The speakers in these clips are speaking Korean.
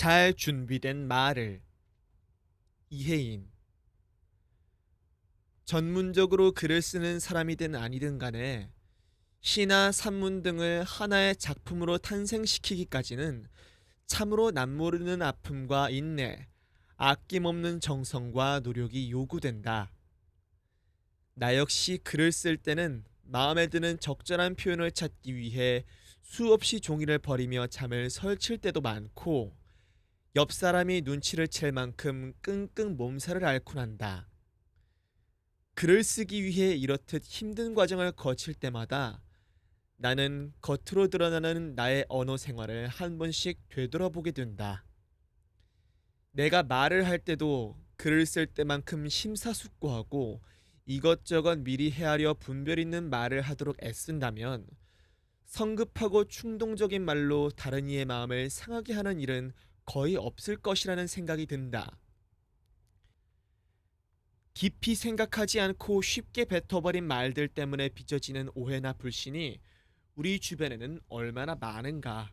잘 준비된 말을. 이혜인. 전문적으로 글을 쓰는 사람이든 아니든 간에 시나 산문 등을 하나의 작품으로 탄생시키기까지는 참으로 남모르는 아픔과 인내, 아낌없는 정성과 노력이 요구된다. 나 역시 글을 쓸 때는 마음에 드는 적절한 표현을 찾기 위해 수없이 종이를 버리며 잠을 설칠 때도 많고, 옆 사람이 눈치를 챌 만큼 끙끙 몸살을 앓곤 한다. 글을 쓰기 위해 이렇듯 힘든 과정을 거칠 때마다 나는 겉으로 드러나는 나의 언어 생활을 한 번씩 되돌아보게 된다. 내가 말을 할 때도 글을 쓸 때만큼 심사숙고하고 이것저것 미리 헤아려 분별 있는 말을 하도록 애쓴다면 성급하고 충동적인 말로 다른 이의 마음을 상하게 하는 일은 거의 없을 것이라는 생각이 든다. 깊이 생각하지 않고 쉽게 뱉어버린 말들 때문에 빚어지는 오해나 불신이 우리 주변에는 얼마나 많은가.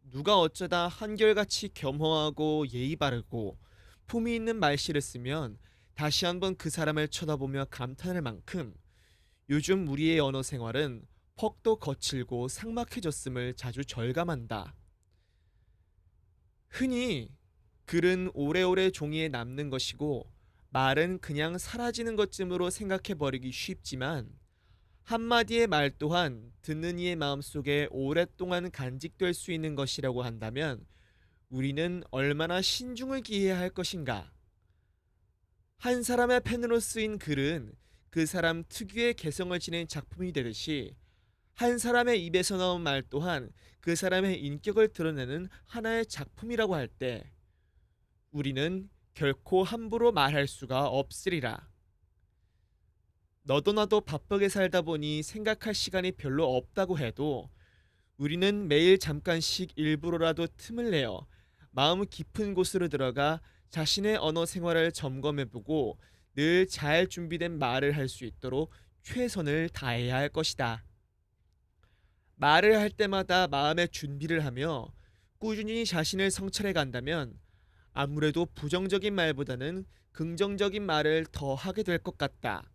누가 어쩌다 한결같이 겸허하고 예의 바르고 품위 있는 말씨를 쓰면 다시 한번 그 사람을 쳐다보며 감탄할 만큼 요즘 우리의 언어 생활은 퍽도 거칠고 삭막해졌음을 자주 절감한다. 흔히 글은 오래오래 종이에 남는 것이고 말은 그냥 사라지는 것쯤으로 생각해버리기 쉽지만, 한마디의 말 또한 듣는 이의 마음속에 오랫동안 간직될 수 있는 것이라고 한다면 우리는 얼마나 신중을 기해야 할 것인가. 한 사람의 펜으로 쓰인 글은 그 사람 특유의 개성을 지닌 작품이 되듯이, 한 사람의 입에서 나온 말 또한 그 사람의 인격을 드러내는 하나의 작품이라고 할 때 우리는 결코 함부로 말할 수가 없으리라. 너도 나도 바쁘게 살다 보니 생각할 시간이 별로 없다고 해도 우리는 매일 잠깐씩 일부러라도 틈을 내어 마음 깊은 곳으로 들어가 자신의 언어 생활을 점검해보고 늘 잘 준비된 말을 할 수 있도록 최선을 다해야 할 것이다. 말을 할 때마다 마음의 준비를 하며 꾸준히 자신을 성찰해 간다면 아무래도 부정적인 말보다는 긍정적인 말을 더 하게 될 것 같다.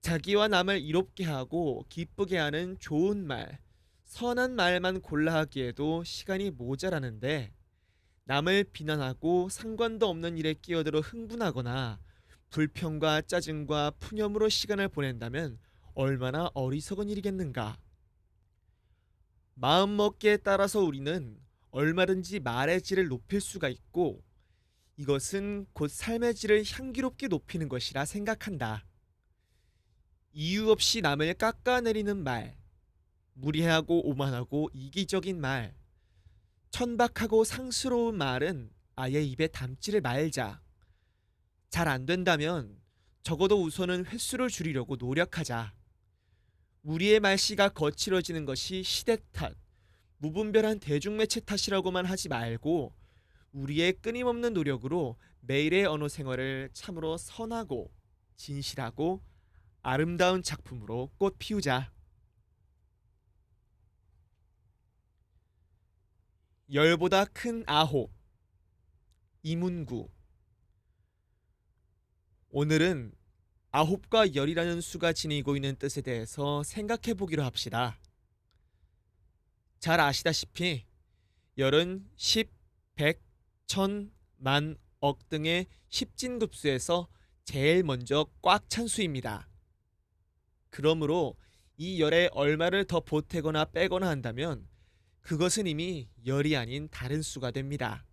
자기와 남을 이롭게 하고 기쁘게 하는 좋은 말, 선한 말만 골라 하기에도 시간이 모자라는데, 남을 비난하고 상관도 없는 일에 끼어들어 흥분하거나 불평과 짜증과 푸념으로 시간을 보낸다면 얼마나 어리석은 일이겠는가. 마음먹기에 따라서 우리는 얼마든지 말의 질을 높일 수가 있고, 이것은 곧 삶의 질을 향기롭게 높이는 것이라 생각한다. 이유 없이 남을 깎아내리는 말, 무례하고 오만하고 이기적인 말, 천박하고 상스러운 말은 아예 입에 담지를 말자. 잘 안 된다면 적어도 우선은 횟수를 줄이려고 노력하자. 우리의 말씨가 거칠어지는 것이 시대 탓, 무분별한 대중매체 탓이라고만 하지 말고 우리의 끊임없는 노력으로 매일의 언어 생활을 참으로 선하고 진실하고 아름다운 작품으로 꽃 피우자. 열보다 큰 아홉. 이문구. 오늘은 아홉과 열이라는 수가 지니고 있는 뜻에 대해서 생각해 보기로 합시다. 잘 아시다시피 열은 10, 100, 1000, 만, 억 등의 십진급수에서 제일 먼저 꽉 찬 수입니다. 그러므로 이 열에 얼마를 더 보태거나 빼거나 한다면 그것은 이미 열이 아닌 다른 수가 됩니다.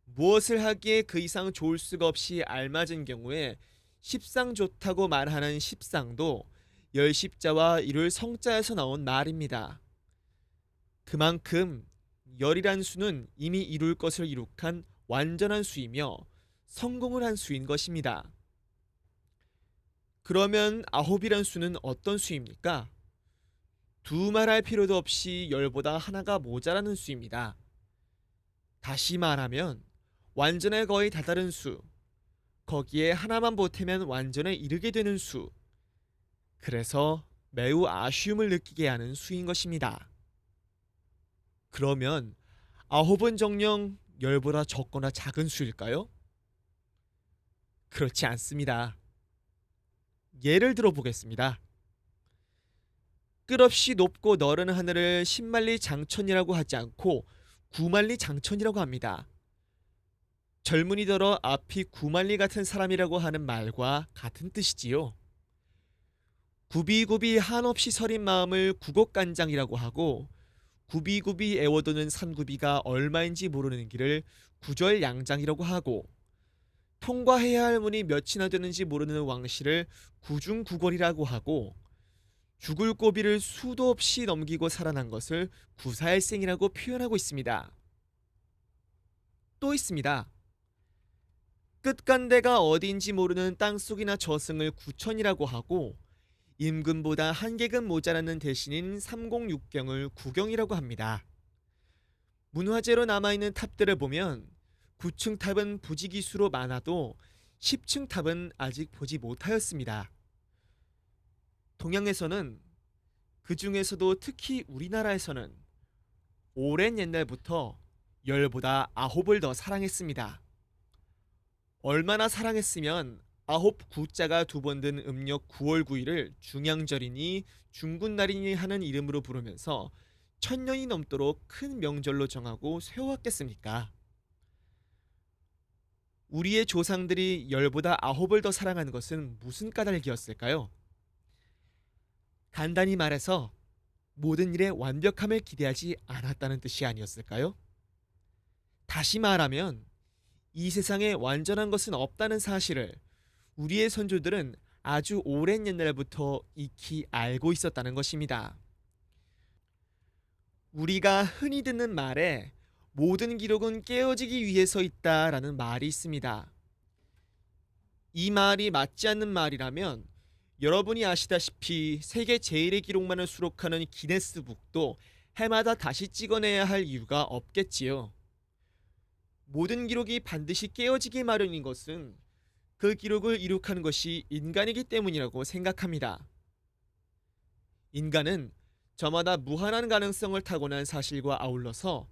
무엇을 하기에 그 이상 좋을 수가 없이 알맞은 경우에 십상 좋다고 말하는 십상도 열십자와 이룰 성자에서 나온 말입니다. 그만큼 열이란 수는 이미 이룰 것을 이룩한 완전한 수이며 성공을 한 수인 것입니다. 그러면 아홉이란 수는 어떤 수입니까? 두말할 필요도 없이 열보다 하나가 모자라는 수입니다. 다시 말하면 완전에 거의 다다른 수, 거기에 하나만 보태면 완전에 이르게 되는 수, 그래서 매우 아쉬움을 느끼게 하는 수인 것입니다. 그러면 아홉은 정녕 열보다 적거나 작은 수일까요? 그렇지 않습니다. 예를 들어 보겠습니다. 끝없이 높고 너른 하늘을 신만리 장천이라고 하지 않고 구만리 장천이라고 합니다. 젊은이더러 앞이 구만리 같은 사람이라고 하는 말과 같은 뜻이지요. 구비구비 한없이 서린 마음을 구곡간장이라고 하고 구비구비 애워도는 산구비가 얼마인지 모르는 길을 구절양장이라고 하고 통과해야 할 문이 몇이나 되는지 모르는 왕실을 구중구궐이라고 하고 죽을 고비를 수도 없이 넘기고 살아난 것을 구사일생이라고 표현하고 있습니다. 또 있습니다. 끝간대가 어디인지 모르는 땅속이나 저승을 구천이라고 하고 임금보다 한 계급 모자라는 대신인 삼공육경을 구경이라고 합니다. 문화재로 남아있는 탑들을 보면 9층 탑은 부지기수로 많아도 10층 탑은 아직 보지 못하였습니다. 동양에서는 그 중에서도 특히 우리나라에서는 오랜 옛날부터 열보다 아홉을 더 사랑했습니다. 얼마나 사랑했으면 아홉 구자가 두 번 든 음력 9월 9일을 중양절이니 중군날이니 하는 이름으로 부르면서 1000년이 넘도록 큰 명절로 정하고 세워왔겠습니까? 우리의 조상들이 열보다 아홉을 더 사랑한 것은 무슨 까닭이었을까요? 간단히 말해서 모든 일에 완벽함을 기대하지 않았다는 뜻이 아니었을까요? 다시 말하면 이 세상에 완전한 것은 없다는 사실을 우리의 선조들은 아주 오랜 옛날부터 익히 알고 있었다는 것입니다. 우리가 흔히 듣는 말에 모든 기록은 깨어지기 위해서 있다라는 말이 있습니다. 이 말이 맞지 않는 말이라면 여러분이 아시다시피 세계 제일의 기록만을 수록하는 기네스북도 해마다 다시 찍어내야 할 이유가 없겠지요. 모든 기록이 반드시 깨어지기 마련인 것은 그 기록을 이룩하는 것이 인간이기 때문이라고 생각합니다. 인간은 저마다 무한한 가능성을 타고난 사실과 아울러서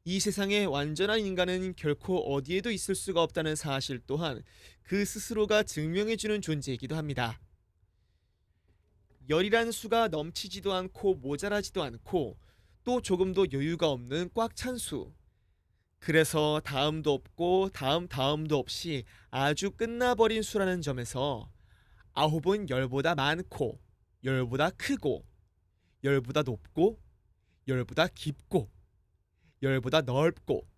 이 세상에 완전한 인간은 결코 어디에도 있을 수가 없다는 사실 또한 그 스스로가 증명해주는 존재이기도 합니다. 열이란 수가 넘치지도 않고 모자라지도 않고 또 조금도 여유가 없는 꽉 찬 수. 그래서 다음도 없고 다음도 없이 아주 끝나버린 수라는 점에서 아홉은 열보다 많고 열보다 크고 열보다 높고 열보다 깊고 열보다 넓고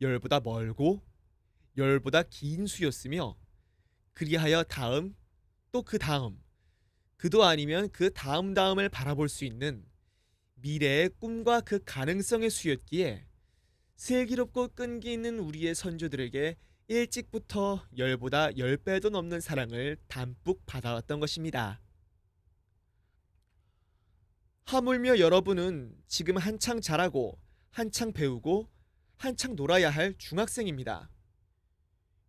열보다 멀고 열보다 긴 수였으며 그리하여 다음 또 그 다음 그도 아니면 그 다음을 바라볼 수 있는 미래의 꿈과 그 가능성의 수였기에 슬기롭고 끈기 있는 우리의 선조들에게 일찍부터 열보다 10배도 넘는 사랑을 담뿍 받아왔던 것입니다. 하물며 여러분은 지금 한창 자라고 한창 배우고 한창 놀아야 할 중학생입니다.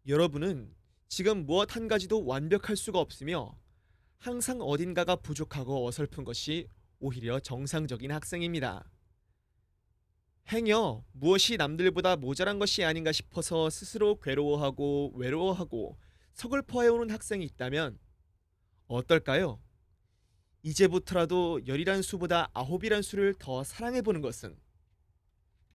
여러분은 지금 무엇 한 가지도 완벽할 수가 없으며 항상 어딘가가 부족하고 어설픈 것이 오히려 정상적인 학생입니다. 행여 무엇이 남들보다 모자란 것이 아닌가 싶어서 스스로 괴로워하고 외로워하고 서글퍼해오는 학생이 있다면 어떨까요? 이제부터라도 열이란 수보다 아홉이란 수를 더 사랑해보는 것은